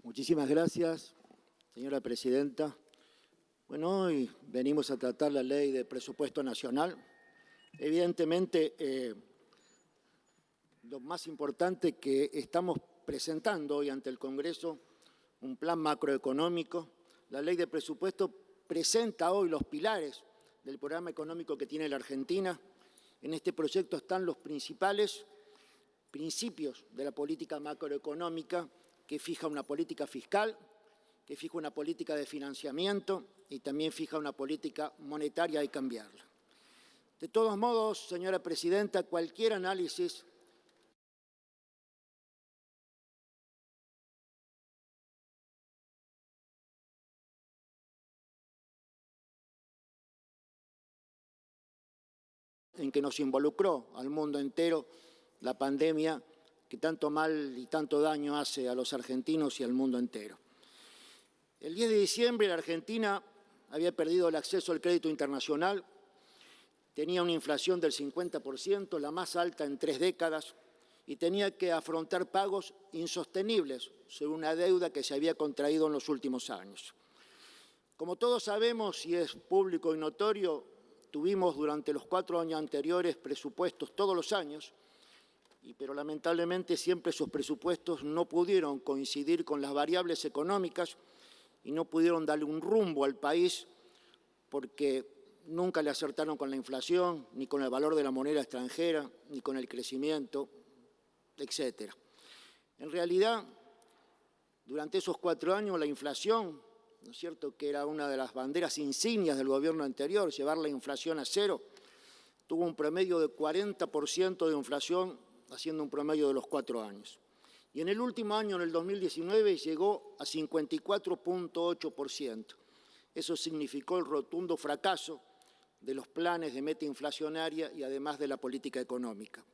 Muchísimas gracias, señora presidenta. Bueno, hoy venimos a tratar la ley de presupuesto nacional. Evidentemente, lo más importante que estamos presentando hoy ante el Congreso, un plan macroeconómico. La ley de presupuesto presenta hoy los pilares del programa económico que tiene la Argentina. En este proyecto están los principales principios de la política macroeconómica, que fija una política fiscal, que fija una política de financiamiento y también fija una política monetaria y cambiarla. De todos modos, señora presidenta, cualquier análisis en que nos involucró al mundo entero la pandemia que tanto mal y tanto daño hace a los argentinos y al mundo entero. El 10 de diciembre la Argentina había perdido el acceso al crédito internacional, tenía una inflación del 50%, la más alta en 3 décadas, y tenía que afrontar pagos insostenibles sobre una deuda que se había contraído en los últimos años. Como todos sabemos, y es público y notorio, tuvimos durante los 4 años anteriores presupuestos todos los años, pero lamentablemente siempre esos presupuestos no pudieron coincidir con las variables económicas y no pudieron darle un rumbo al país porque nunca le acertaron con la inflación, ni con el valor de la moneda extranjera, ni con el crecimiento, etc. En realidad, durante esos 4 años la inflación, ¿no es cierto?, que era una de las banderas insignias del gobierno anterior, llevar la inflación a cero, tuvo un promedio de 40% de inflación, haciendo un promedio de los 4 años. Y en el último año, en el 2019, llegó a 54.8%. Eso significó el rotundo fracaso de los planes de meta inflacionaria y además de la política económica.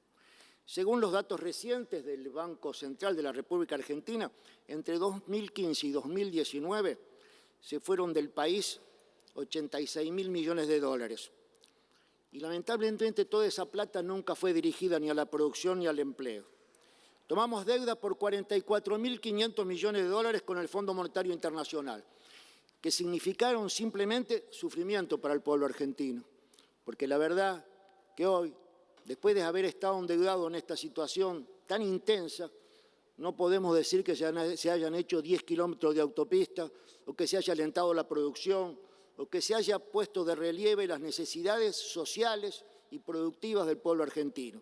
Según los datos recientes del Banco Central de la República Argentina, entre 2015 y 2019 se fueron del país 86.000 millones de dólares. Y lamentablemente toda esa plata nunca fue dirigida ni a la producción ni al empleo. Tomamos deuda por 44.500 millones de dólares con el Fondo Monetario Internacional, que significaron simplemente sufrimiento para el pueblo argentino. Porque la verdad que hoy, después de haber estado endeudado en esta situación tan intensa, no podemos decir que se hayan hecho 10 kilómetros de autopista o que se haya alentado la producción o que se haya puesto de relieve las necesidades sociales y productivas del pueblo argentino.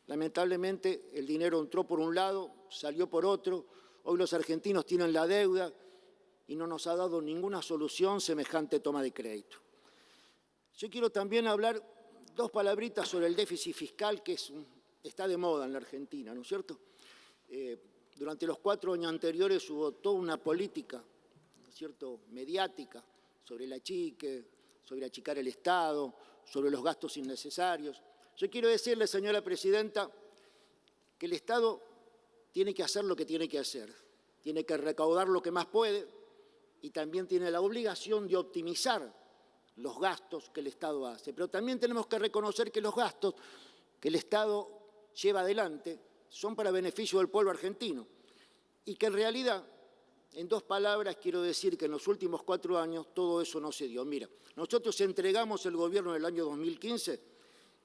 Lamentablemente, el dinero entró por un lado, salió por otro. Hoy los argentinos tienen la deuda y no nos ha dado ninguna solución semejante toma de crédito. Yo quiero también hablar 2 palabritas sobre el déficit fiscal, que está de moda en la Argentina, ¿no es cierto? Durante los 4 años anteriores hubo toda una política, ¿no es cierto?, mediática, sobre el achique, sobre achicar el Estado, sobre los gastos innecesarios. Yo quiero decirle, señora presidenta, que el Estado tiene que hacer lo que tiene que hacer. Tiene que recaudar lo que más puede y también tiene la obligación de optimizar los gastos que el Estado hace. Pero también tenemos que reconocer que los gastos que el Estado lleva adelante son para beneficio del pueblo argentino y que en realidad, en 2 palabras, quiero decir que en los últimos 4 años todo eso no se dio. Mira, nosotros entregamos el gobierno en el año 2015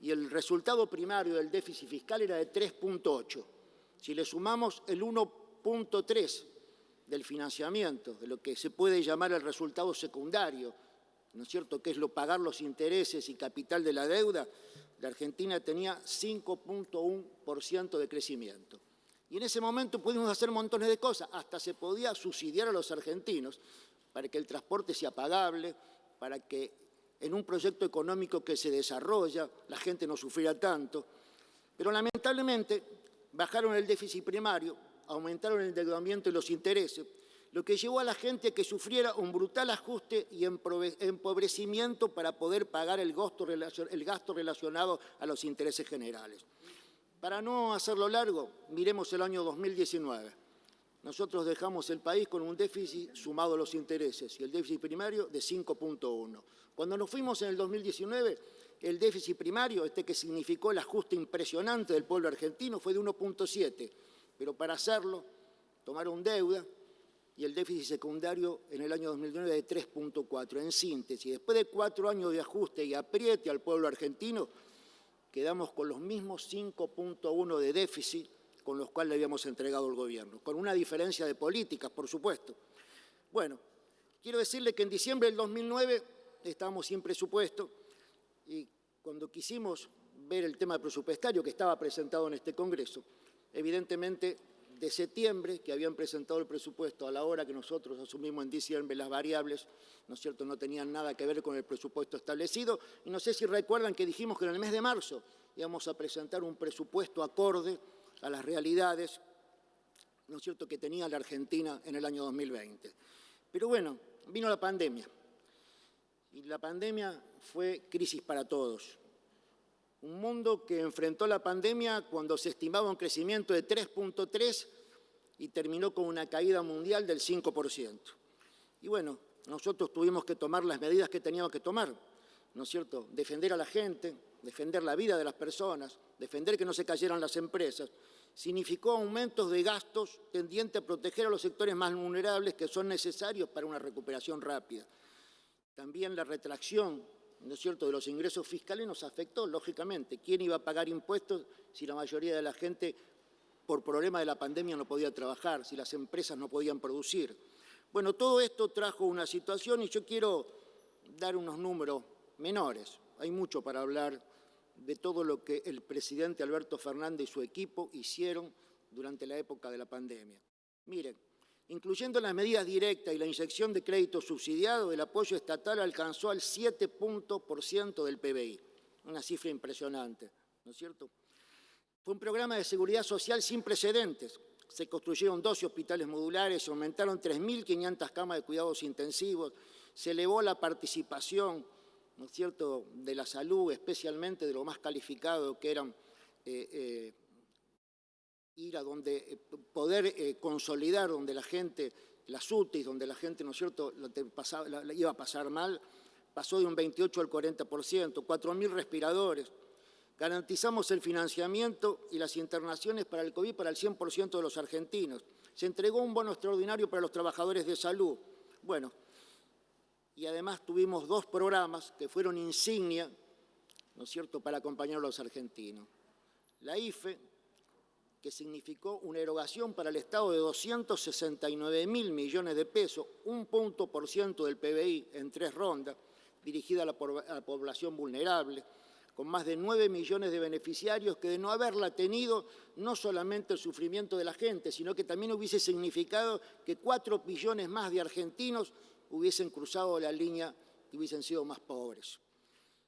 y el resultado primario del déficit fiscal era de 3.8. Si le sumamos el 1.3 del financiamiento, de lo que se puede llamar el resultado secundario, ¿no es cierto?, que es pagar los intereses y capital de la deuda, la Argentina tenía 5.1% de crecimiento. Y en ese momento pudimos hacer montones de cosas, hasta se podía subsidiar a los argentinos para que el transporte sea pagable, para que en un proyecto económico que se desarrolla la gente no sufriera tanto. Pero lamentablemente bajaron el déficit primario, aumentaron el endeudamiento y los intereses, lo que llevó a la gente a que sufriera un brutal ajuste y empobrecimiento para poder pagar el gasto relacionado a los intereses generales. Para no hacerlo largo, miremos el año 2019. Nosotros dejamos el país con un déficit sumado a los intereses y el déficit primario de 5.1. Cuando nos fuimos en el 2019, el déficit primario, que significó el ajuste impresionante del pueblo argentino, fue de 1.7. Pero para hacerlo, tomaron deuda, y el déficit secundario en el año 2009 de 3,4. En síntesis, después de 4 años de ajuste y apriete al pueblo argentino, quedamos con los mismos 5,1 de déficit con los cuales le habíamos entregado al gobierno, con una diferencia de políticas, por supuesto. Bueno, quiero decirle que en diciembre del 2009 estábamos sin presupuesto y cuando quisimos ver el tema presupuestario que estaba presentado en este Congreso, evidentemente de septiembre, que habían presentado el presupuesto a la hora que nosotros asumimos en diciembre las variables, ¿no es cierto?, no tenían nada que ver con el presupuesto establecido. Y no sé si recuerdan que dijimos que en el mes de marzo íbamos a presentar un presupuesto acorde a las realidades, ¿no es cierto?, que tenía la Argentina en el año 2020. Pero bueno, vino la pandemia. Y la pandemia fue crisis para todos. Un mundo que enfrentó la pandemia cuando se estimaba un crecimiento de 3,3 y terminó con una caída mundial del 5%. Y bueno, nosotros tuvimos que tomar las medidas que teníamos que tomar, ¿no es cierto? Defender a la gente, defender la vida de las personas, defender que no se cayeran las empresas. Significó aumentos de gastos tendientes a proteger a los sectores más vulnerables que son necesarios para una recuperación rápida. También la retracción, ¿no es cierto?, de los ingresos fiscales nos afectó, lógicamente. ¿Quién iba a pagar impuestos si la mayoría de la gente, por problema de la pandemia, no podía trabajar, si las empresas no podían producir? Bueno, todo esto trajo una situación y yo quiero dar unos números menores. Hay mucho para hablar de todo lo que el presidente Alberto Fernández y su equipo hicieron durante la época de la pandemia. Miren, incluyendo las medidas directas y la inyección de crédito subsidiado, el apoyo estatal alcanzó al 7% del PBI, una cifra impresionante, ¿no es cierto? Fue un programa de seguridad social sin precedentes. Se construyeron 12 hospitales modulares, se aumentaron 3.500 camas de cuidados intensivos, se elevó la participación, ¿no es cierto?, de la salud, especialmente de lo más calificado, que eran ir a donde poder consolidar, donde la gente, las UTIs, donde la gente, ¿no es cierto?, la iba a pasar mal, pasó de un 28 al 40%, 4.000 respiradores. Garantizamos el financiamiento y las internaciones para el COVID para el 100% de los argentinos. Se entregó un bono extraordinario para los trabajadores de salud. Bueno, y además tuvimos 2 programas que fueron insignia, ¿no es cierto?, para acompañar a los argentinos. La IFE, que significó una erogación para el Estado de 269.000 millones de pesos, 1% del PBI en 3 rondas, dirigida a la población vulnerable, con más de 9 millones de beneficiarios que de no haberla tenido, no solamente el sufrimiento de la gente, sino que también hubiese significado que 4 millones más de argentinos hubiesen cruzado la línea y hubiesen sido más pobres.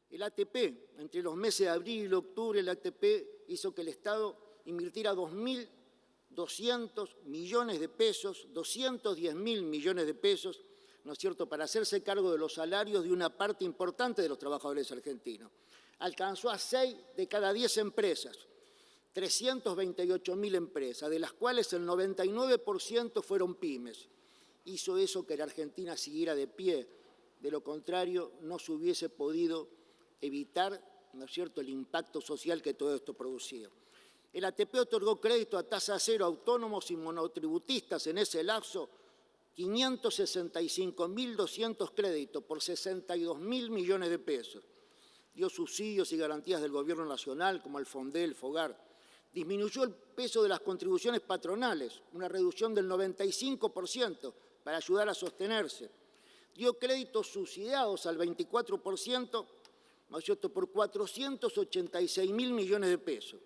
El ATP, entre los meses de abril y octubre, el ATP hizo que el Estado invirtiera 2.200 millones de pesos, 210.000 millones de pesos, ¿no es cierto?, para hacerse cargo de los salarios de una parte importante de los trabajadores argentinos. Alcanzó a 6 de cada 10 empresas, 328.000 empresas, de las cuales el 99% fueron pymes. Hizo eso que la Argentina siguiera de pie, de lo contrario no se hubiese podido evitar, ¿no es cierto?, el impacto social que todo esto producía. El ATP otorgó crédito a tasa cero a autónomos y monotributistas en ese lapso, 565.200 créditos por 62.000 millones de pesos. Dio subsidios y garantías del Gobierno Nacional, como el FONDEL, el FOGAR. Disminuyó el peso de las contribuciones patronales, una reducción del 95% para ayudar a sostenerse. Dio créditos subsidiados al 24%, ¿no es cierto?, por 486.000 millones de pesos.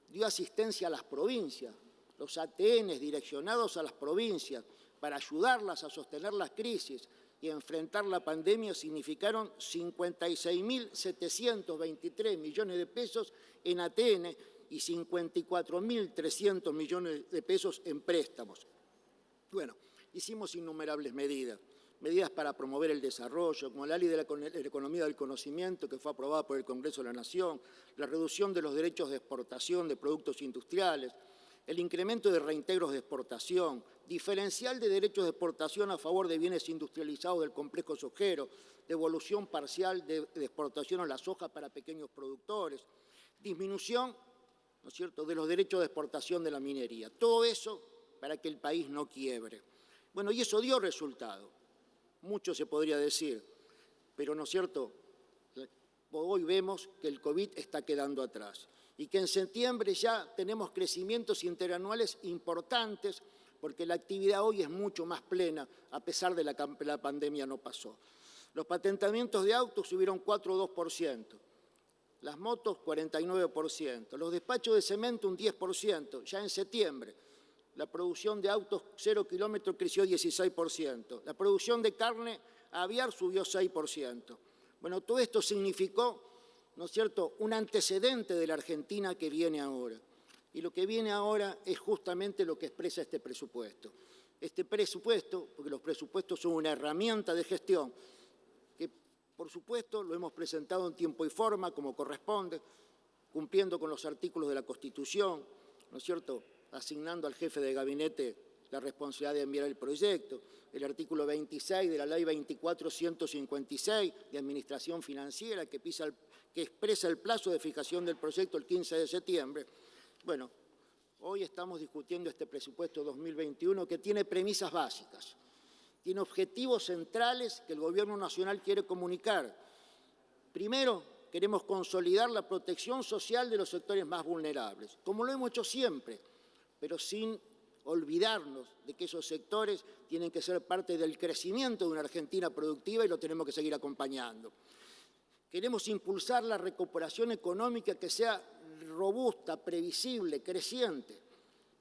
Dio asistencia a las provincias, los ATN direccionados a las provincias para ayudarlas a sostener las crisis y enfrentar la pandemia significaron 56.723 millones de pesos en ATN y 54.300 millones de pesos en préstamos. Bueno, hicimos innumerables medidas para promover el desarrollo, como la Ley de la Economía del Conocimiento, que fue aprobada por el Congreso de la Nación, la reducción de los derechos de exportación de productos industriales, el incremento de reintegros de exportación, diferencial de derechos de exportación a favor de bienes industrializados del complejo sojero, devolución parcial de exportación a la soja para pequeños productores, disminución, ¿no es cierto?, de los derechos de exportación de la minería. Todo eso para que el país no quiebre. Bueno, y eso dio resultado. Mucho se podría decir, pero ¿no es cierto? Hoy vemos que el COVID está quedando atrás y que en septiembre ya tenemos crecimientos interanuales importantes porque la actividad hoy es mucho más plena, a pesar de que la pandemia no pasó. Los patentamientos de autos subieron 4,2%, las motos 49%, los despachos de cemento un 10%, ya en septiembre. La producción de autos 0 kilómetros creció 16%, la producción de carne aviar subió 6%. Bueno, todo esto significó, ¿no es cierto?, un antecedente de la Argentina que viene ahora. Y lo que viene ahora es justamente lo que expresa este presupuesto. Este presupuesto, porque los presupuestos son una herramienta de gestión, que por supuesto lo hemos presentado en tiempo y forma, como corresponde, cumpliendo con los artículos de la Constitución, ¿no es cierto?, asignando al jefe de gabinete la responsabilidad de enviar el proyecto, el artículo 26 de la Ley 24.156 de Administración Financiera, que expresa el plazo de fijación del proyecto el 15 de septiembre. Bueno, hoy estamos discutiendo este presupuesto 2021 que tiene premisas básicas, tiene objetivos centrales que el Gobierno Nacional quiere comunicar. Primero, queremos consolidar la protección social de los sectores más vulnerables, como lo hemos hecho siempre, pero sin olvidarnos de que esos sectores tienen que ser parte del crecimiento de una Argentina productiva y lo tenemos que seguir acompañando. Queremos impulsar la recuperación económica que sea robusta, previsible, creciente.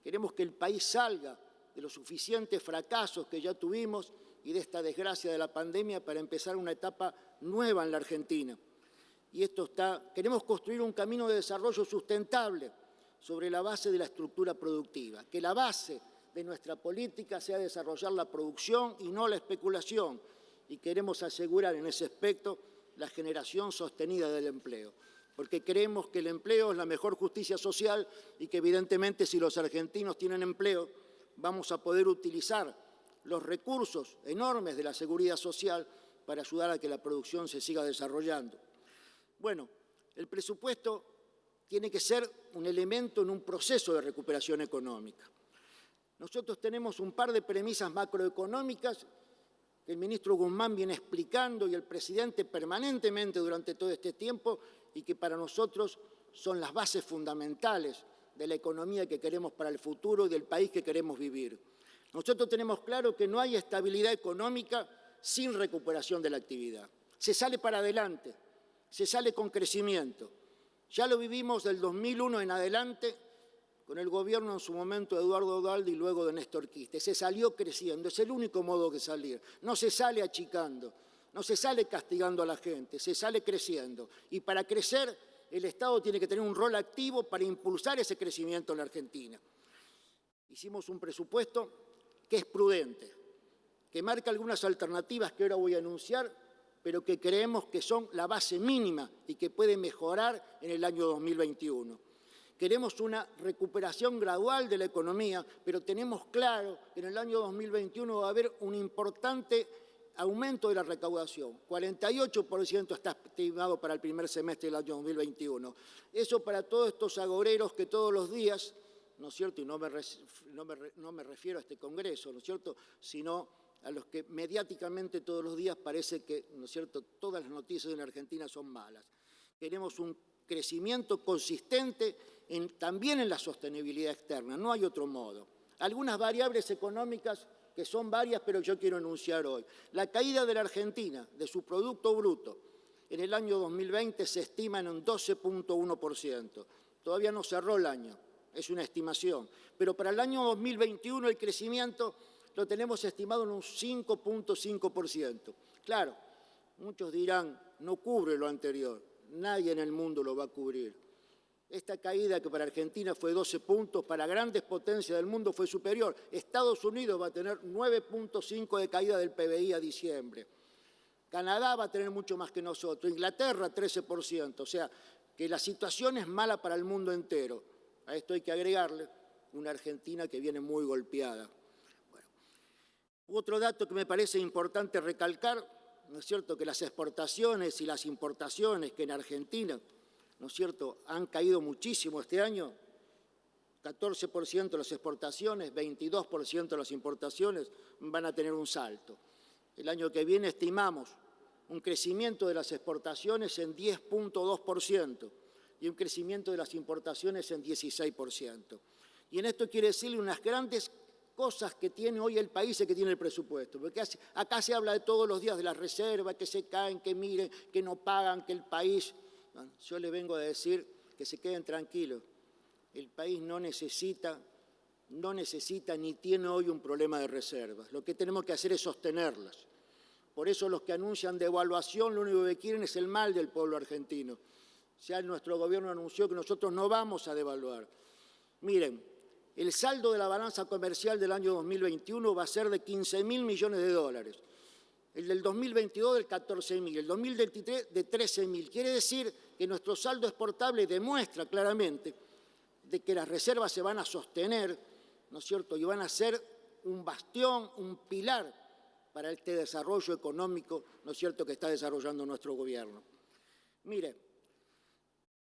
Queremos que el país salga de los suficientes fracasos que ya tuvimos y de esta desgracia de la pandemia para empezar una etapa nueva en la Argentina. Y queremos construir un camino de desarrollo sustentable sobre la base de la estructura productiva, que la base de nuestra política sea desarrollar la producción y no la especulación, y queremos asegurar en ese aspecto la generación sostenida del empleo, porque creemos que el empleo es la mejor justicia social y que evidentemente si los argentinos tienen empleo vamos a poder utilizar los recursos enormes de la seguridad social para ayudar a que la producción se siga desarrollando. Bueno, el presupuesto tiene que ser un elemento en un proceso de recuperación económica. Nosotros tenemos un par de premisas macroeconómicas que el ministro Guzmán viene explicando y el presidente permanentemente durante todo este tiempo y que para nosotros son las bases fundamentales de la economía que queremos para el futuro y del país que queremos vivir. Nosotros tenemos claro que no hay estabilidad económica sin recuperación de la actividad. Se sale para adelante, se sale con crecimiento. Ya lo vivimos del 2001 en adelante con el gobierno en su momento de Eduardo Duhalde y luego de Néstor Kirchner. Se salió creciendo, es el único modo de salir. No se sale achicando, no se sale castigando a la gente, se sale creciendo. Y para crecer, el Estado tiene que tener un rol activo para impulsar ese crecimiento en la Argentina. Hicimos un presupuesto que es prudente, que marca algunas alternativas que ahora voy a anunciar, pero que creemos que son la base mínima y que puede mejorar en el año 2021. Queremos una recuperación gradual de la economía, pero tenemos claro que en el año 2021 va a haber un importante aumento de la recaudación. 48% está estimado para el primer semestre del año 2021. Eso para todos estos agoreros que todos los días, ¿no es cierto? Y no me refiero a este Congreso, ¿no es cierto?, sino a los que mediáticamente todos los días parece que, ¿no es cierto?, todas las noticias en Argentina son malas. Queremos un crecimiento consistente también en la sostenibilidad externa, no hay otro modo. Algunas variables económicas que son varias, pero yo quiero anunciar hoy. La caída de la Argentina, de su Producto Bruto, en el año 2020 se estima en un 12,1%. Todavía no cerró el año, es una estimación. Pero para el año 2021 el crecimiento lo tenemos estimado en un 5,5%. Claro, muchos dirán, no cubre lo anterior. Nadie en el mundo lo va a cubrir. Esta caída que para Argentina fue 12 puntos, para grandes potencias del mundo fue superior. Estados Unidos va a tener 9,5 de caída del PBI a diciembre. Canadá va a tener mucho más que nosotros. Inglaterra 13%. O sea, que la situación es mala para el mundo entero. A esto hay que agregarle una Argentina que viene muy golpeada. Bueno, otro dato que me parece importante recalcar, ¿no es cierto?, que las exportaciones y las importaciones que en Argentina, ¿no es cierto?, han caído muchísimo este año, 14% de las exportaciones, 22% de las importaciones van a tener un salto. El año que viene estimamos un crecimiento de las exportaciones en 10.2% y un crecimiento de las importaciones en 16%. Y en esto quiere decirle unas grandes cosas que tiene hoy el país y que tiene el presupuesto. Porque acá se habla de todos los días de las reservas, que se caen, que miren, que no pagan, que el país... Bueno, yo les vengo a decir que se queden tranquilos. El país no necesita ni tiene hoy un problema de reservas. Lo que tenemos que hacer es sostenerlas. Por eso los que anuncian devaluación lo único que quieren es el mal del pueblo argentino. Ya nuestro gobierno anunció que nosotros no vamos a devaluar. Miren, el saldo de la balanza comercial del año 2021 va a ser de 15.000 millones de dólares. El del 2022 del 14.000, el 2023 de 13.000. Quiere decir que nuestro saldo exportable demuestra claramente de que las reservas se van a sostener, ¿no es cierto?, y van a ser un bastión, un pilar para este desarrollo económico, ¿no es cierto?, que está desarrollando nuestro gobierno. Mire,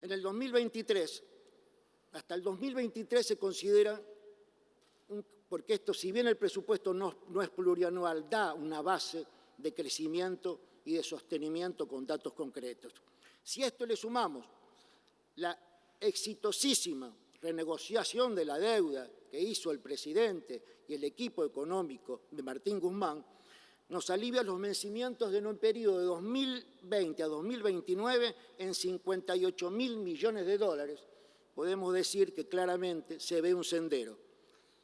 en el 2023, hasta el 2023 se considera, porque esto, si bien el presupuesto no es plurianual, da una base de crecimiento y de sostenimiento con datos concretos. Si a esto le sumamos la exitosísima renegociación de la deuda que hizo el presidente y el equipo económico de Martín Guzmán, nos alivia los vencimientos de un periodo de 2020 a 2029 en 58.000 millones de dólares. Podemos decir que claramente se ve un sendero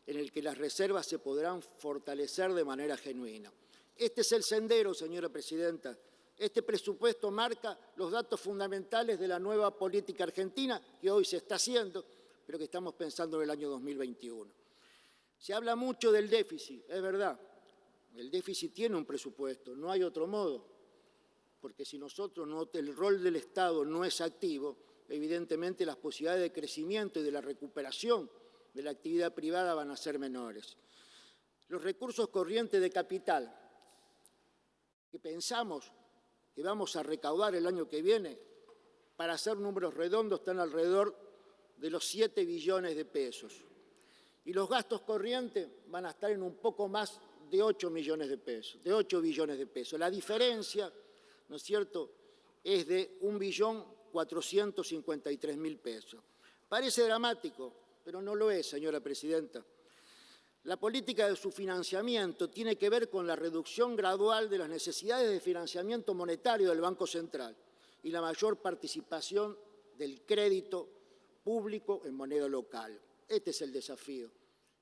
en el que las reservas se podrán fortalecer de manera genuina. Este es el sendero, señora presidenta. Este presupuesto marca los datos fundamentales de la nueva política argentina que hoy se está haciendo, pero que estamos pensando en el año 2021. Se habla mucho del déficit, es verdad. El déficit tiene un presupuesto, no hay otro modo, porque si el rol del Estado no es activo, evidentemente las posibilidades de crecimiento y de la recuperación de la actividad privada van a ser menores. Los recursos corrientes de capital que pensamos que vamos a recaudar el año que viene, para hacer números redondos, están alrededor de los 7 billones de pesos. Y los gastos corrientes van a estar en un poco más de 8 millones de pesos, de 8 billones de pesos. La diferencia, ¿no es cierto?, es de 1.453.000 pesos. Parece dramático, pero no lo es, señora presidenta. La política de su financiamiento tiene que ver con la reducción gradual de las necesidades de financiamiento monetario del Banco Central y la mayor participación del crédito público en moneda local. Este es el desafío.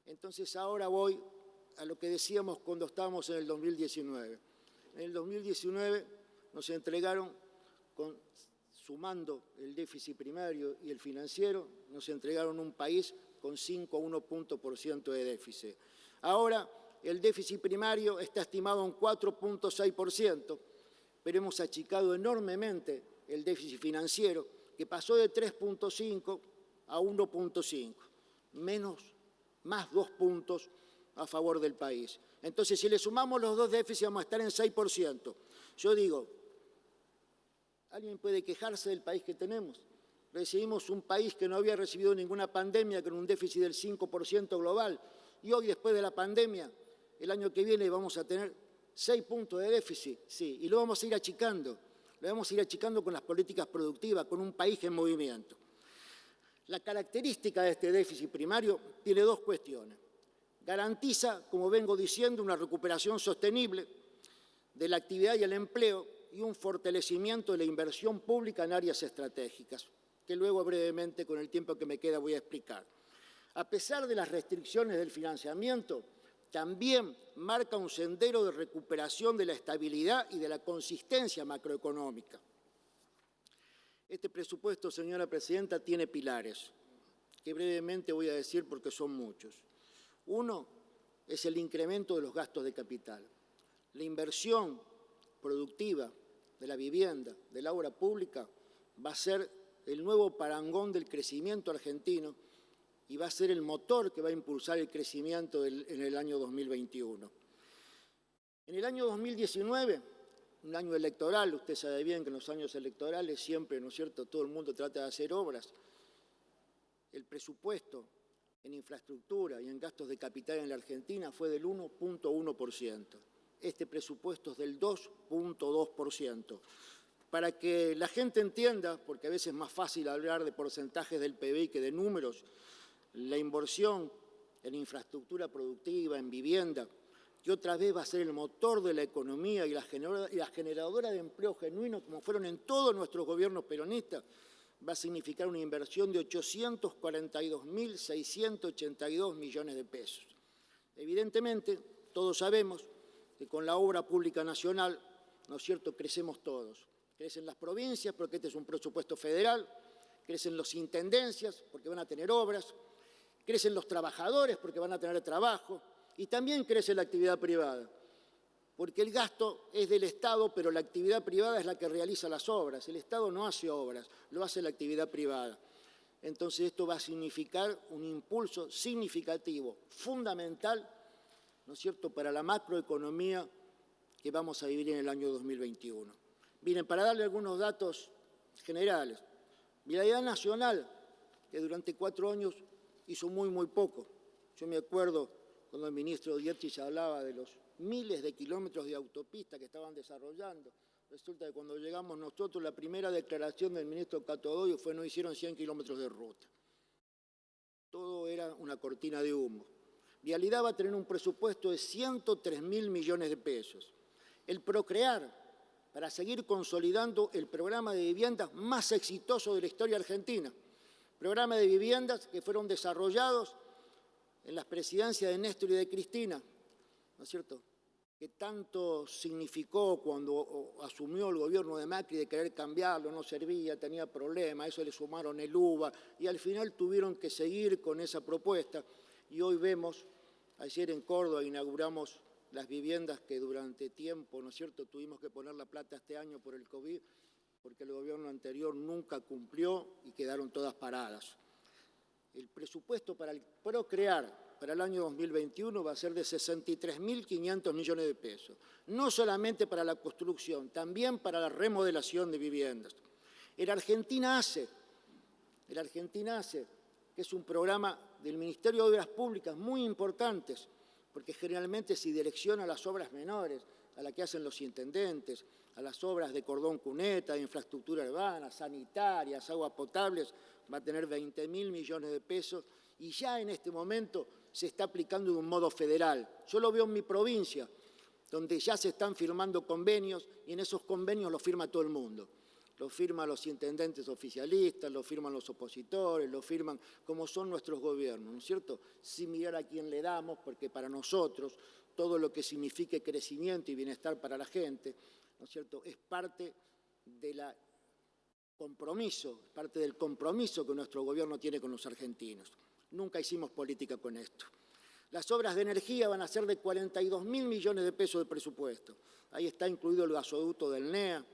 Entonces ahora voy a lo que decíamos cuando estábamos en el 2019. En el 2019 nos entregaron, sumando el déficit primario y el financiero, nos entregaron un país con 5,1 puntos por ciento de déficit. Ahora el déficit primario está estimado en 4,6%, pero hemos achicado enormemente el déficit financiero, que pasó de 3,5 a 1,5, más 2 puntos a favor del país. Entonces, si le sumamos los dos déficits, vamos a estar en 6%. Yo digo, ¿alguien puede quejarse del país que tenemos? Recibimos un país que no había recibido ninguna pandemia, con un déficit del 5% global, y hoy, después de la pandemia, el año que viene vamos a tener 6 puntos de déficit, sí, y lo vamos a ir achicando. Lo vamos a ir achicando con las políticas productivas, con un país en movimiento. La característica de este déficit primario tiene dos cuestiones. Garantiza, como vengo diciendo, una recuperación sostenible de la actividad y el empleo y un fortalecimiento de la inversión pública en áreas estratégicas, que luego brevemente, con el tiempo que me queda, voy a explicar. A pesar de las restricciones del financiamiento, también marca un sendero de recuperación de la estabilidad y de la consistencia macroeconómica. Este presupuesto, señora presidenta, tiene pilares, que brevemente voy a decir porque son muchos. Uno es el incremento de los gastos de capital. La inversión productiva de la vivienda, de la obra pública, va a ser el nuevo parangón del crecimiento argentino y va a ser el motor que va a impulsar el crecimiento en el año 2021. En el año 2019, un año electoral, usted sabe bien que en los años electorales siempre, ¿no es cierto?, todo el mundo trata de hacer obras. El presupuesto en infraestructura y en gastos de capital en la Argentina fue del 1,1%. Este presupuesto es del 2,2%. Para que la gente entienda, porque a veces es más fácil hablar de porcentajes del PBI que de números, la inversión en infraestructura productiva, en vivienda, que otra vez va a ser el motor de la economía y la generadora de empleo genuino, como fueron en todos nuestros gobiernos peronistas, va a significar una inversión de 842.682 millones de pesos. Evidentemente, todos sabemos que con la obra pública nacional, ¿no es cierto?, crecemos todos. Crecen las provincias porque este es un presupuesto federal, crecen las intendencias porque van a tener obras, crecen los trabajadores porque van a tener trabajo y también crece la actividad privada, porque el gasto es del Estado, pero la actividad privada es la que realiza las obras. El Estado no hace obras, lo hace la actividad privada. Entonces esto va a significar un impulso significativo, fundamental, ¿no es cierto?, para la macroeconomía que vamos a vivir en el año 2021. Miren, para darle algunos datos generales, Vialidad Nacional, que durante 4 años hizo muy poco. Yo me acuerdo cuando el ministro Dietrich hablaba de los miles de kilómetros de autopista que estaban desarrollando. Resulta que cuando llegamos nosotros, la primera declaración del ministro Catodoyo fue: no hicieron 100 kilómetros de ruta. Todo era una cortina de humo. Vialidad va a tener un presupuesto de 103.000 millones de pesos. El Procrear, para seguir consolidando el programa de viviendas más exitoso de la historia argentina. Programa de viviendas que fueron desarrollados en las presidencias de Néstor y de Cristina, ¿no es cierto?, que tanto significó cuando asumió el gobierno de Macri de querer cambiarlo, no servía, tenía problemas, a eso le sumaron el UVA, y al final tuvieron que seguir con esa propuesta. Y hoy vemos, ayer en Córdoba inauguramos las viviendas que durante tiempo, ¿no es cierto?, tuvimos que poner la plata este año por el COVID, porque el gobierno anterior nunca cumplió y quedaron todas paradas. El presupuesto para el Procrear para el año 2021 va a ser de 63.500 millones de pesos. No solamente para la construcción, también para la remodelación de viviendas. El Argentina Hace, que es un programa del Ministerio de Obras Públicas muy importantes, porque generalmente se direcciona a las obras menores, a las que hacen los intendentes, a las obras de cordón cuneta, de infraestructura urbana, sanitarias, aguas potables, va a tener 20.000 millones de pesos y ya en este momento se está aplicando de un modo federal. Yo lo veo en mi provincia, donde ya se están firmando convenios y en esos convenios los firma todo el mundo. Los firman los intendentes oficialistas, los firman los opositores, los firman como son nuestros gobiernos, ¿no es cierto? Sin mirar a quién le damos, porque para nosotros todo lo que signifique crecimiento y bienestar para la gente, ¿no es cierto?, es parte del compromiso que nuestro gobierno tiene con los argentinos. Nunca hicimos política con esto. Las obras de energía van a ser de 42.000 millones de pesos de presupuesto. Ahí está incluido el gasoducto del NEA,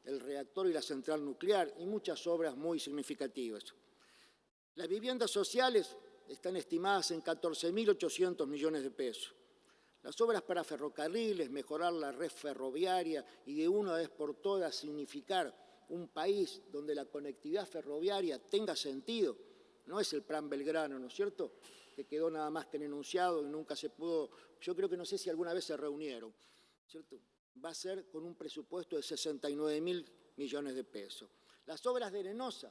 el reactor y la central nuclear y muchas obras muy significativas. Las viviendas sociales están estimadas en 14.800 millones de pesos. Las obras para ferrocarriles, mejorar la red ferroviaria y de una vez por todas significar un país donde la conectividad ferroviaria tenga sentido. No es el Plan Belgrano, ¿no es cierto?, que quedó nada más que en enunciado y nunca se pudo, yo creo que no sé si alguna vez se reunieron, ¿cierto? Va a ser con un presupuesto de 69.000 millones de pesos. Las obras de Arenosa,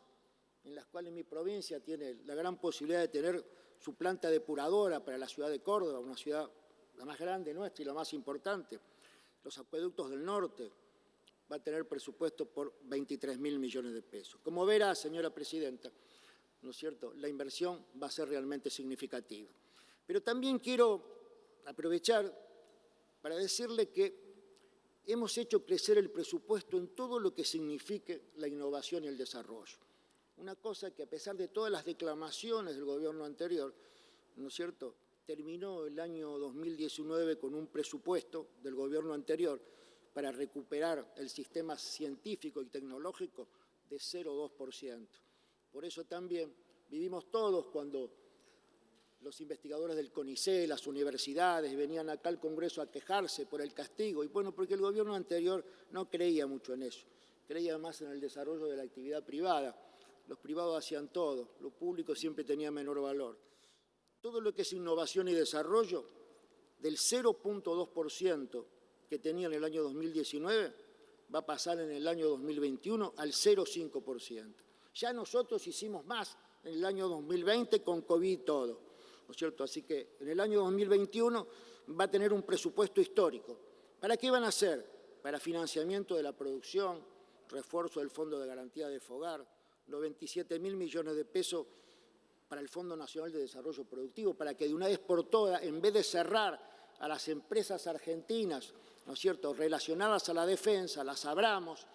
en las cuales mi provincia tiene la gran posibilidad de tener su planta depuradora para la ciudad de Córdoba, una ciudad la más grande nuestra y la más importante. Los acueductos del norte va a tener presupuesto por 23.000 millones de pesos. Como verá, señora presidenta, ¿no es cierto?, la inversión va a ser realmente significativa. Pero también quiero aprovechar para decirle que hemos hecho crecer el presupuesto en todo lo que signifique la innovación y el desarrollo. Una cosa que a pesar de todas las declamaciones del gobierno anterior, ¿no es cierto?, terminó el año 2019 con un presupuesto del gobierno anterior para recuperar el sistema científico y tecnológico de 0,2%. Por eso también vivimos todos cuando los investigadores del CONICET, las universidades, venían acá al Congreso a quejarse por el castigo. Y bueno, porque el gobierno anterior no creía mucho en eso, creía más en el desarrollo de la actividad privada. Los privados hacían todo, lo público siempre tenía menor valor. todo lo que es innovación y desarrollo, del 0,2% que tenía en el año 2019, va a pasar en el año 2021 al 0,5%. Ya nosotros hicimos más en el año 2020 con COVID y todo, ¿no es cierto? Así que en el año 2021 va a tener un presupuesto histórico. ¿Para qué van a hacer? Para financiamiento de la producción, refuerzo del Fondo de Garantía de Fogar, los 27.000 millones de pesos para el Fondo Nacional de Desarrollo Productivo, para que de una vez por todas, en vez de cerrar a las empresas argentinas, ¿no es cierto?, relacionadas a la defensa, las abramos,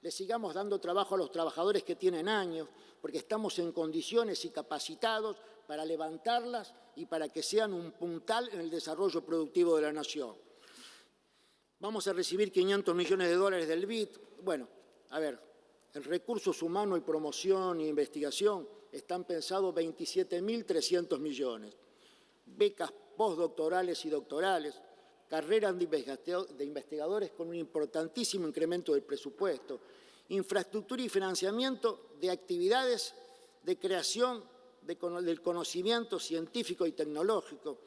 le sigamos dando trabajo a los trabajadores que tienen años, porque estamos en condiciones y capacitados para levantarlas y para que sean un puntal en el desarrollo productivo de la nación. Vamos a recibir 500 millones de dólares del BID. Bueno, a ver, en recursos humanos y promoción e investigación están pensados 27.300 millones. Becas postdoctorales y doctorales, carreras de investigadores con un importantísimo incremento del presupuesto, infraestructura y financiamiento de actividades de creación del conocimiento científico y tecnológico.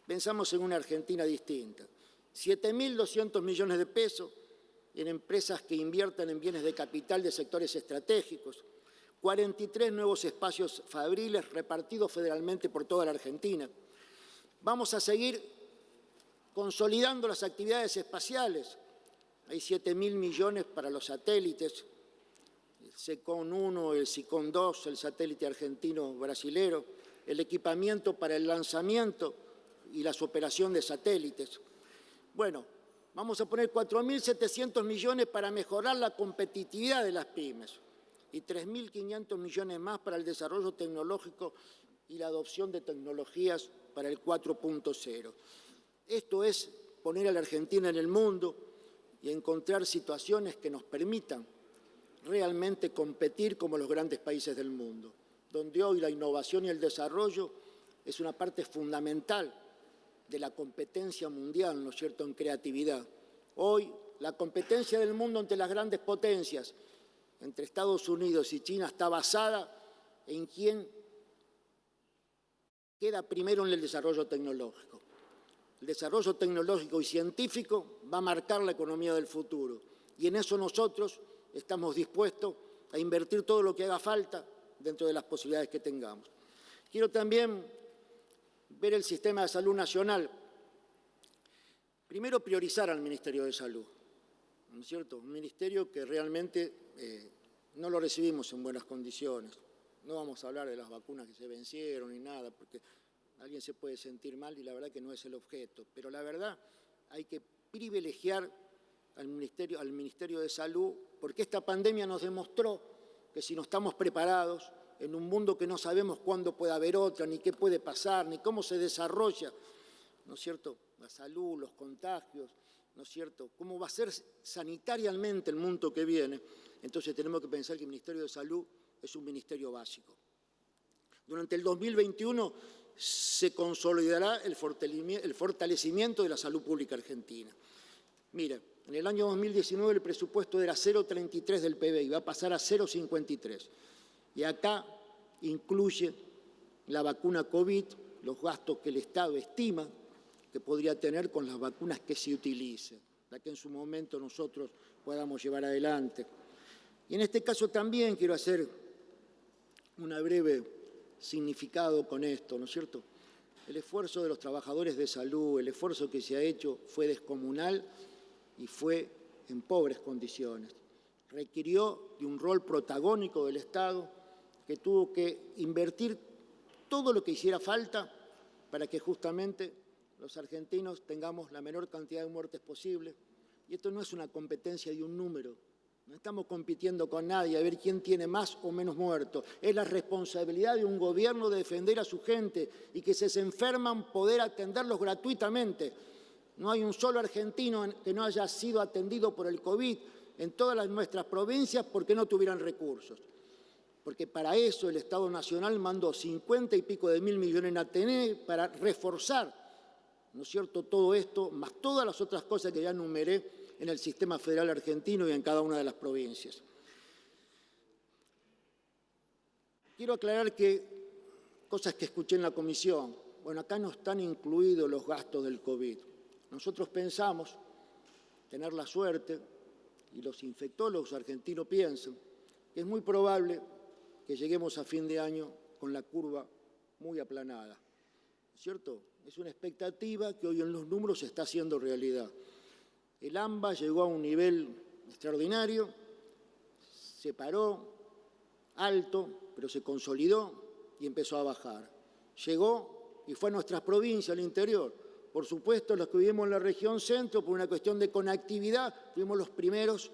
Pensamos en una Argentina distinta. 7.200 millones de pesos en empresas que inviertan en bienes de capital de sectores estratégicos, 43 nuevos espacios fabriles repartidos federalmente por toda la Argentina. Vamos a seguir consolidando las actividades espaciales. Hay 7.000 millones para los satélites, el SECON 1, el SICON 2, el satélite argentino-brasilero, el equipamiento para el lanzamiento y la operación de satélites. Bueno, vamos a poner 4.700 millones para mejorar la competitividad de las pymes y 3.500 millones más para el desarrollo tecnológico y la adopción de tecnologías para el 4.0. Esto es poner a la Argentina en el mundo y encontrar situaciones que nos permitan realmente competir como los grandes países del mundo, donde hoy la innovación y el desarrollo es una parte fundamental de la competencia mundial, ¿no es cierto?, en creatividad. Hoy la competencia del mundo entre las grandes potencias, entre Estados Unidos y China, está basada en quién queda primero en el desarrollo tecnológico. El desarrollo tecnológico y científico va a marcar la economía del futuro y en eso nosotros estamos dispuestos a invertir todo lo que haga falta dentro de las posibilidades que tengamos. Quiero también ver el sistema de salud nacional. Primero, priorizar al Ministerio de Salud, ¿no es cierto? Un ministerio que realmente no lo recibimos en buenas condiciones. No vamos a hablar de las vacunas que se vencieron ni nada, porque alguien se puede sentir mal y la verdad que no es el objeto. Pero la verdad hay que privilegiar al Ministerio de Salud, porque esta pandemia nos demostró que si no estamos preparados en un mundo que no sabemos cuándo puede haber otra, ni qué puede pasar, ni cómo se desarrolla, ¿no es cierto?, la salud, los contagios, ¿no es cierto?, cómo va a ser sanitariamente el mundo que viene. Entonces tenemos que pensar que el Ministerio de Salud es un ministerio básico. Durante el 2021 se consolidará el fortalecimiento de la salud pública argentina. Mira, en el año 2019 el presupuesto era 0,33 del PBI, va a pasar a 0,53. Y acá incluye la vacuna COVID, los gastos que el Estado estima que podría tener con las vacunas que se utilicen, para que en su momento nosotros podamos llevar adelante. Y en este caso también quiero hacer una breve significado con esto, ¿no es cierto? El esfuerzo de los trabajadores de salud, el esfuerzo que se ha hecho fue descomunal y fue en pobres condiciones. Requirió de un rol protagónico del Estado que tuvo que invertir todo lo que hiciera falta para que justamente los argentinos tengamos la menor cantidad de muertes posible. Y esto no es una competencia de un número. No estamos compitiendo con nadie a ver quién tiene más o menos muertos. Es la responsabilidad de un gobierno de defender a su gente y que si se enferman poder atenderlos gratuitamente. No hay un solo argentino que no haya sido atendido por el COVID en todas nuestras provincias porque no tuvieran recursos. Porque para eso el Estado Nacional mandó 50 y pico de mil millones en ATN para reforzar, ¿no es cierto?, todo esto, más todas las otras cosas que ya enumeré en el sistema federal argentino y en cada una de las provincias. Quiero aclarar que cosas que escuché en la comisión. Bueno, acá no están incluidos los gastos del COVID. Nosotros pensamos tener la suerte, y los infectólogos argentinos piensan, que es muy probable que lleguemos a fin de año con la curva muy aplanada, ¿cierto? Es una expectativa que hoy en los números se está haciendo realidad. El AMBA llegó a un nivel extraordinario, se paró alto, pero se consolidó y empezó a bajar. Llegó y fue a nuestras provincias, al interior. Por supuesto, los que vivimos en la región centro, por una cuestión de conectividad, fuimos los primeros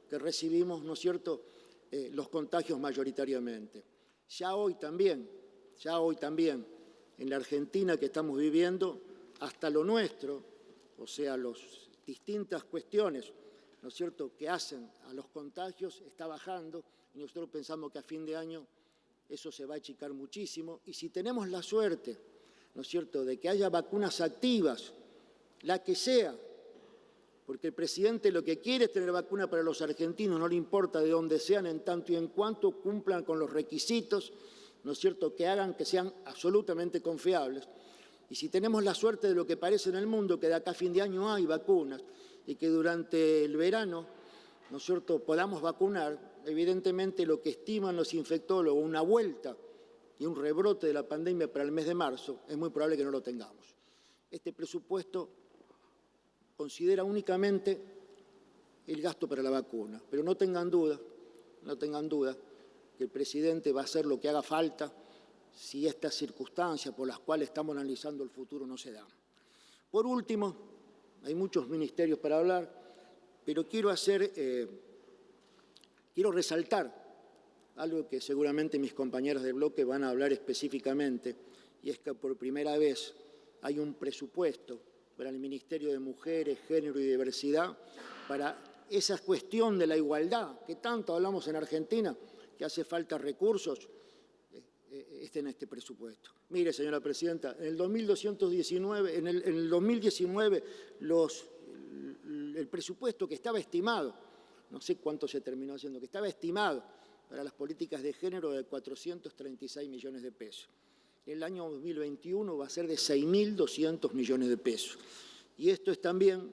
que recibimos, ¿no es cierto?, los contagios mayoritariamente. Ya hoy también, en la Argentina que estamos viviendo, hasta lo nuestro, o sea, las distintas cuestiones, ¿no es cierto?, que hacen a los contagios, está bajando, y nosotros pensamos que a fin de año eso se va a achicar muchísimo. Y si tenemos la suerte, ¿no es cierto?, de que haya vacunas activas, la que sea, porque el presidente lo que quiere es tener vacuna para los argentinos, no le importa de dónde sean, en tanto y en cuanto cumplan con los requisitos, ¿no es cierto?, que hagan que sean absolutamente confiables. Y si tenemos la suerte de lo que parece en el mundo, que de acá a fin de año hay vacunas, y que durante el verano, ¿no es cierto?, podamos vacunar, evidentemente lo que estiman los infectólogos, una vuelta y un rebrote de la pandemia para el mes de marzo, es muy probable que no lo tengamos. Este presupuesto considera únicamente el gasto para la vacuna, pero no tengan duda que el presidente va a hacer lo que haga falta si estas circunstancias por las cuales estamos analizando el futuro no se dan. Por último, hay muchos ministerios para hablar, pero quiero resaltar algo que seguramente mis compañeras del bloque van a hablar específicamente, y es que por primera vez hay un presupuesto para el Ministerio de Mujeres, Género y Diversidad, para esa cuestión de la igualdad, que tanto hablamos en Argentina, que hace falta recursos, esté en este presupuesto. Mire, señora presidenta, en el 2019, el presupuesto que estaba estimado, no sé cuánto se terminó haciendo, que estaba estimado para las políticas de género de 436 millones de pesos. El año 2021 va a ser de 6.200 millones de pesos. Y esto es también,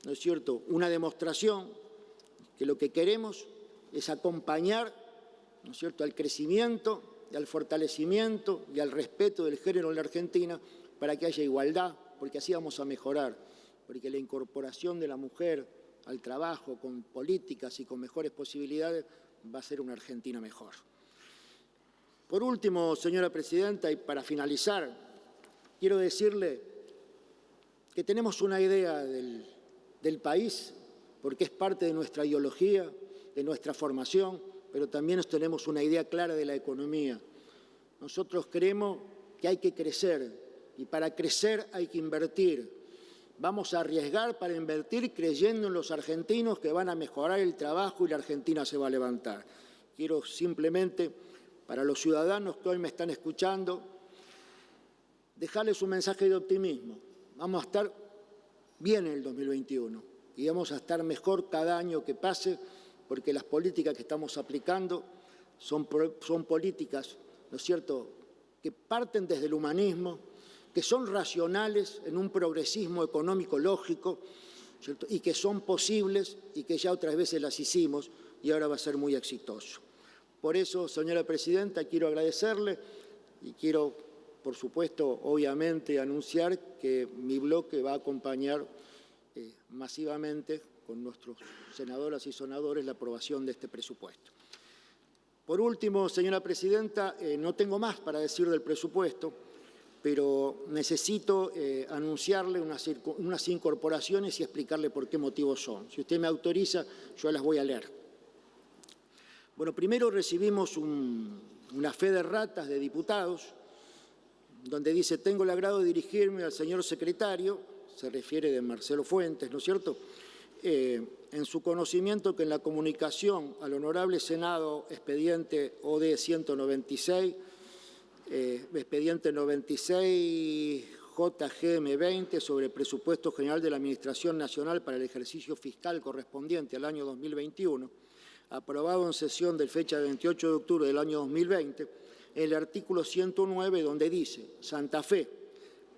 ¿no es cierto?, una demostración que lo que queremos es acompañar, ¿no es cierto?, al crecimiento y al fortalecimiento y al respeto del género en la Argentina para que haya igualdad, porque así vamos a mejorar, porque la incorporación de la mujer al trabajo con políticas y con mejores posibilidades va a ser una Argentina mejor. Por último, señora presidenta, y para finalizar, quiero decirle que tenemos una idea del país, porque es parte de nuestra ideología, de nuestra formación, pero también tenemos una idea clara de la economía. Nosotros creemos que hay que crecer, y para crecer hay que invertir. Vamos a arriesgar para invertir creyendo en los argentinos que van a mejorar el trabajo y la Argentina se va a levantar. Quiero simplemente, para los ciudadanos que hoy me están escuchando, dejarles un mensaje de optimismo. Vamos a estar bien en el 2021 y vamos a estar mejor cada año que pase, porque las políticas que estamos aplicando son políticas, ¿no es cierto?, que parten desde el humanismo, que son racionales en un progresismo económico lógico, ¿cierto?, y que son posibles y que ya otras veces las hicimos y ahora va a ser muy exitoso. Por eso, señora presidenta, quiero agradecerle y quiero, por supuesto, obviamente, anunciar que mi bloque va a acompañar masivamente con nuestros senadoras y senadores la aprobación de este presupuesto. Por último, señora presidenta, no tengo más para decir del presupuesto, pero necesito anunciarle unas incorporaciones y explicarle por qué motivos son. Si usted me autoriza, yo las voy a leer. Bueno, primero recibimos una fe de ratas de diputados, donde dice: tengo el agrado de dirigirme al señor secretario, se refiere de Marcelo Fuentes, ¿no es cierto?, en su conocimiento que en la comunicación al Honorable Senado, expediente OD 196, expediente 96 JGM 20 sobre el presupuesto general de la Administración Nacional para el ejercicio fiscal correspondiente al año 2021, aprobado en sesión de fecha 28 de octubre del año 2020, el artículo 109, donde dice: Santa Fe,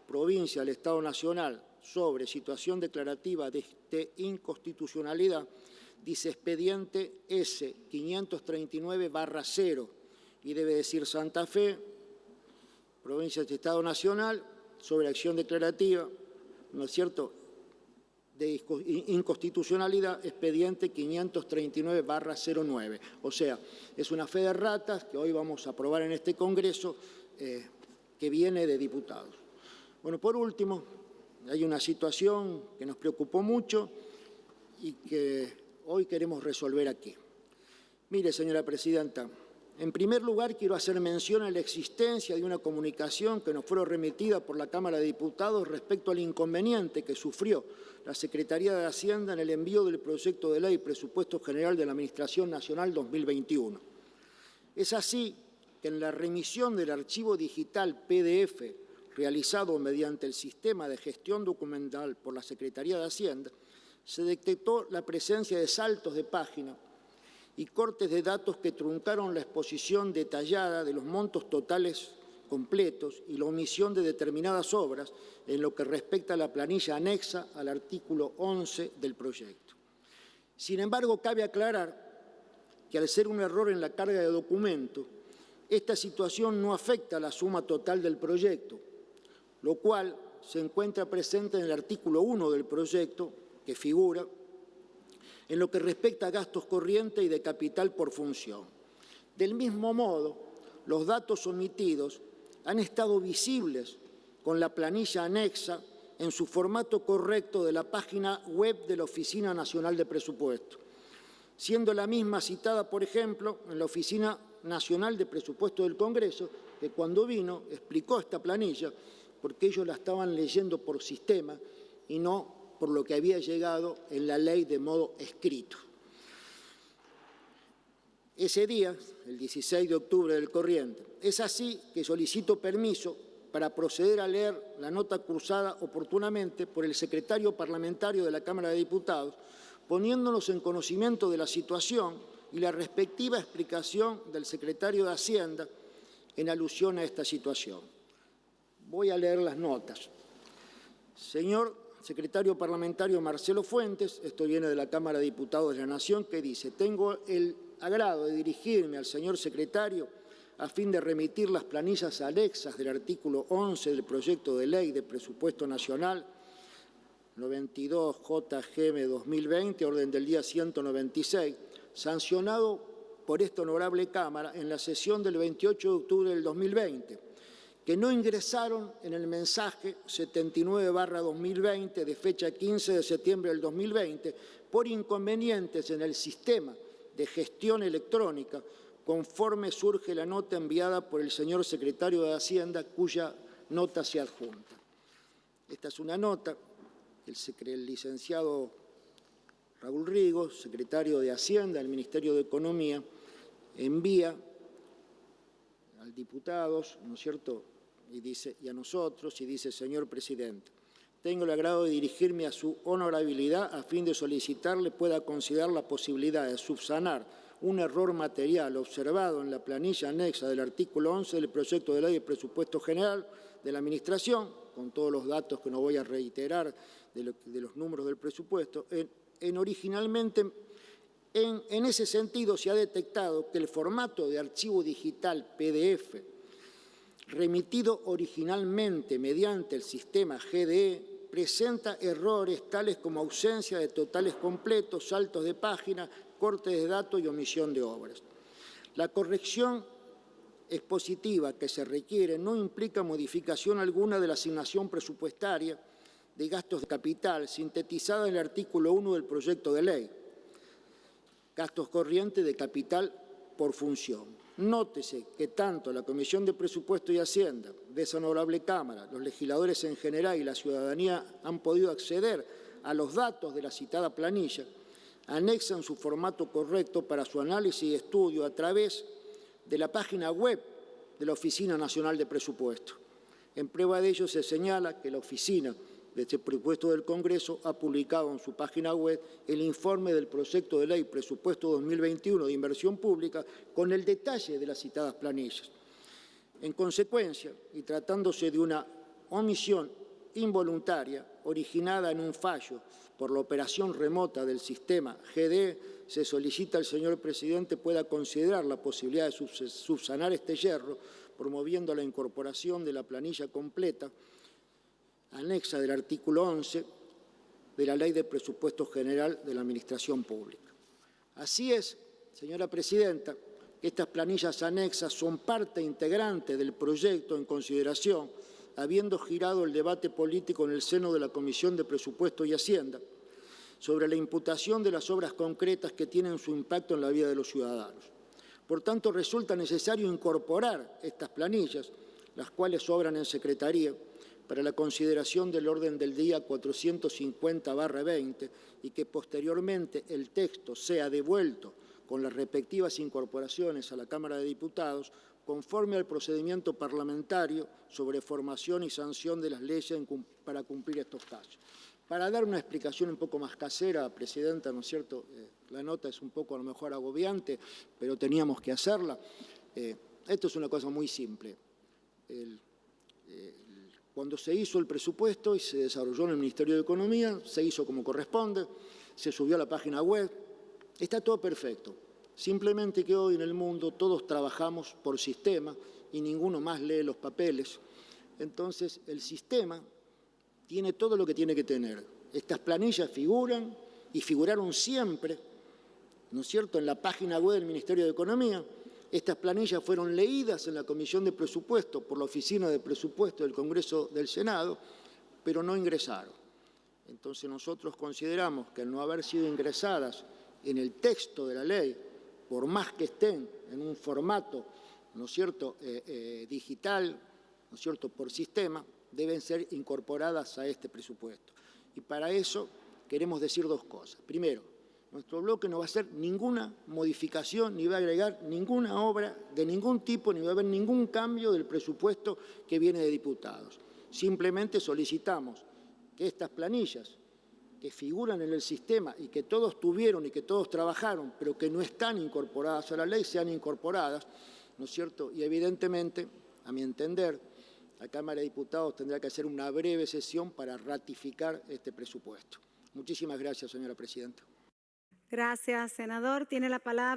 provincia del Estado Nacional, sobre situación declarativa de inconstitucionalidad, dice expediente S 539/0, y debe decir Santa Fe, provincia del Estado Nacional, sobre acción declarativa, ¿no es cierto?, de inconstitucionalidad, expediente 539/09. O sea, es una fe de ratas que hoy vamos a aprobar en este Congreso, que viene de diputados. Bueno, por último, hay una situación que nos preocupó mucho y que hoy queremos resolver aquí. Mire, señora presidenta, en primer lugar quiero hacer mención a la existencia de una comunicación que nos fue remitida por la Cámara de Diputados respecto al inconveniente que sufrió la Secretaría de Hacienda en el envío del proyecto de ley Presupuesto General de la Administración Nacional 2021. Es así que en la remisión del archivo digital PDF realizado mediante el sistema de gestión documental por la Secretaría de Hacienda, se detectó la presencia de saltos de página y cortes de datos que truncaron la exposición detallada de los montos totales completos y la omisión de determinadas obras en lo que respecta a la planilla anexa al artículo 11 del proyecto. Sin embargo, cabe aclarar que al ser un error en la carga de documento, esta situación no afecta a la suma total del proyecto, lo cual se encuentra presente en el artículo 1 del proyecto, que figura en lo que respecta a gastos corrientes y de capital por función. Del mismo modo, los datos omitidos han estado visibles con la planilla anexa en su formato correcto de la página web de la Oficina Nacional de Presupuesto, siendo la misma citada, por ejemplo, en la Oficina Nacional de Presupuesto del Congreso, que cuando vino explicó esta planilla porque ellos la estaban leyendo por sistema y no por lo que había llegado en la ley de modo escrito. Ese día, el 16 de octubre del corriente, es así que solicito permiso para proceder a leer la nota cursada oportunamente por el secretario parlamentario de la Cámara de Diputados, poniéndonos en conocimiento de la situación y la respectiva explicación del secretario de Hacienda en alusión a esta situación. Voy a leer las notas. Señor secretario parlamentario Marcelo Fuentes, esto viene de la Cámara de Diputados de la Nación, que dice: tengo el agrado de dirigirme al señor secretario a fin de remitir las planillas anexas del artículo 11 del proyecto de ley de presupuesto nacional 92 JGM 2020, orden del día 196, sancionado por esta honorable Cámara en la sesión del 28 de octubre del 2020, que no ingresaron en el mensaje 79/2020 de fecha 15 de septiembre del 2020 por inconvenientes en el sistema de gestión electrónica, conforme surge la nota enviada por el señor secretario de Hacienda, cuya nota se adjunta. Esta es una nota que el licenciado Raúl Rigo, secretario de Hacienda del Ministerio de Economía, envía al diputados, ¿no es cierto?, y a nosotros, y dice: señor presidente, tengo el agrado de dirigirme a su honorabilidad a fin de solicitarle pueda considerar la posibilidad de subsanar un error material observado en la planilla anexa del artículo 11 del proyecto de ley de presupuesto general de la Administración, con todos los datos que no voy a reiterar de los números del presupuesto. En ese sentido, se ha detectado que el formato de archivo digital PDF remitido originalmente mediante el sistema GDE presenta errores tales como ausencia de totales completos, saltos de página, cortes de datos y omisión de obras. La corrección expositiva que se requiere no implica modificación alguna de la asignación presupuestaria de gastos de capital sintetizada en el artículo 1 del proyecto de ley, gastos corrientes de capital por función. Nótese que tanto la Comisión de Presupuesto y Hacienda de esa honorable Cámara, los legisladores en general y la ciudadanía han podido acceder a los datos de la citada planilla, anexan su formato correcto para su análisis y estudio a través de la página web de la Oficina Nacional de Presupuesto. En prueba de ello se señala que la Oficina de Presupuesto del Congreso ha publicado en su página web el informe del proyecto de ley Presupuesto 2021 de Inversión Pública con el detalle de las citadas planillas. En consecuencia, y tratándose de una omisión involuntaria originada en un fallo por la operación remota del sistema GD, se solicita al señor presidente pueda considerar la posibilidad de subsanar este yerro, promoviendo la incorporación de la planilla completa anexa del artículo 11 de la Ley de Presupuesto General de la Administración Pública. Así es, señora presidenta, que estas planillas anexas son parte integrante del proyecto en consideración, habiendo girado el debate político en el seno de la Comisión de Presupuesto y Hacienda sobre la imputación de las obras concretas que tienen su impacto en la vida de los ciudadanos. Por tanto, resulta necesario incorporar estas planillas, las cuales obran en Secretaría, para la consideración del orden del día 450/20 y que posteriormente el texto sea devuelto con las respectivas incorporaciones a la Cámara de Diputados conforme al procedimiento parlamentario sobre formación y sanción de las leyes para cumplir estos casos. Para dar una explicación un poco más casera, Presidenta, ¿no es cierto? La nota es un poco a lo mejor agobiante, pero teníamos que hacerla. Esto es una cosa muy simple. Cuando se hizo el presupuesto y se desarrolló en el Ministerio de Economía, se hizo como corresponde, se subió a la página web, está todo perfecto. Simplemente que hoy en el mundo todos trabajamos por sistema y ninguno más lee los papeles. Entonces, el sistema tiene todo lo que tiene que tener. Estas planillas figuran y figuraron siempre, ¿no es cierto?, en la página web del Ministerio de Economía. Estas planillas fueron leídas en la Comisión de Presupuesto por la Oficina de Presupuesto del Congreso del Senado, pero no ingresaron. Entonces nosotros consideramos que al no haber sido ingresadas en el texto de la ley, por más que estén en un formato, ¿no es cierto?, digital, ¿no es cierto?, por sistema, deben ser incorporadas a este presupuesto. Y para eso queremos decir dos cosas. Primero, nuestro bloque no va a hacer ninguna modificación ni va a agregar ninguna obra de ningún tipo, ni va a haber ningún cambio del presupuesto que viene de diputados. Simplemente solicitamos que estas planillas que figuran en el sistema y que todos tuvieron y que todos trabajaron, pero que no están incorporadas a la ley, sean incorporadas, ¿no es cierto? Y evidentemente, a mi entender, la Cámara de Diputados tendrá que hacer una breve sesión para ratificar este presupuesto. Muchísimas gracias, señora presidenta. Gracias, senador. Tiene la palabra.